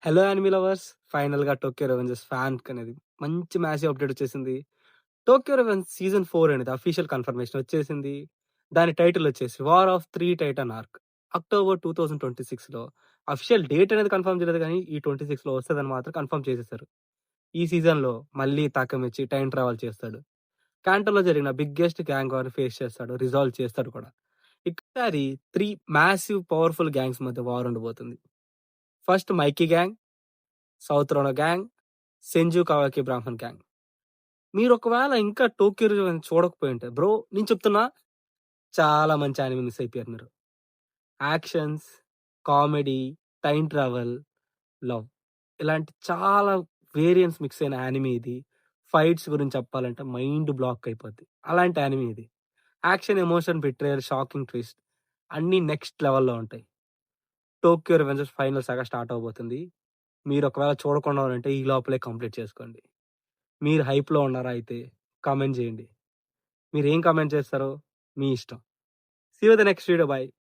Hello anime lovers! ఫైనల్‌గా 'Tokyo revengers' ఫ్యాన్‌కనేది మంచి మ్యాసివ్ అప్‌డేట్ వచ్చేసింది. 'టోక్యో రివెంజ్' సీజన్ 4 అనేది అఫీషియల్ కన్ఫర్మేషన్ వచ్చేసింది. దాని టైటిల్ వచ్చేసి 'war of 3 titan arc' October 2026లో అఫీషియల్ డేట్ అనేది కన్ఫర్మ్ చేయలేదు గానీ, ఈ 26లో వస్తదని మాత్రం కన్ఫర్మ్ చేసేసారు. ఈ సీజన్‌లో మళ్ళీ తకమిచి టైమ్ ట్రావెల్ చేస్తాడు. క్యాంటోలో జరిగిన బిగ్గెస్ట్ గ్యాంగ్ వార్‌ని ఫేస్ చేస్తాడు. రిజాల్వ్ చేస్తాడు కూడా. ఈసారి 3 మ్యాసివ్ పవర్‌ఫుల్ గ్యాంగ్స్ మధ్య వార్ ఉండబోతుంది. ఫస్ట్ 'మైకీ గ్యాంగ్', 'సౌత్ రోనో gang', 'Senju Kawaki Brahman gang'. మీరు ఒకవేళ ఇంకా 'టోక్యో రివెంజ్' చూడకపోయుంటే బ్రో నేను చెప్తున్నా చాలా మంచి యానిమే మిస్ అయిపోయారు మీరు. Actions, comedy, time travel, love ఇలాంటి చాలా వేరియంట్స్ మిక్స్ అయిన యానిమే ఇది. ఫైట్స్ గురించి చెప్పాలంటే మైండ్ బ్లాక్ అయిపోద్ది. అలాంటి యానిమే ఇది. Action, emotion, betrayal, shocking twist అన్నీ నెక్స్ట్ లెవెల్‌లో ఉంటాయి. 'టోక్యో రివెంజర్స్' ఫైనల్ సాగా స్టార్ట్ అవ్వబోతుంది. మీరు ఒకవేళ చూడకుండా ఉంటే ఈ లోపలే కంప్లీట్ చేసుకోండి. మీరు హైప్‌లో ఉన్నారా అయితే కామెంట్ జేయండి. మీరేం కామెంట్ చేస్తారో మీ ఇష్టం. See you the next video. By.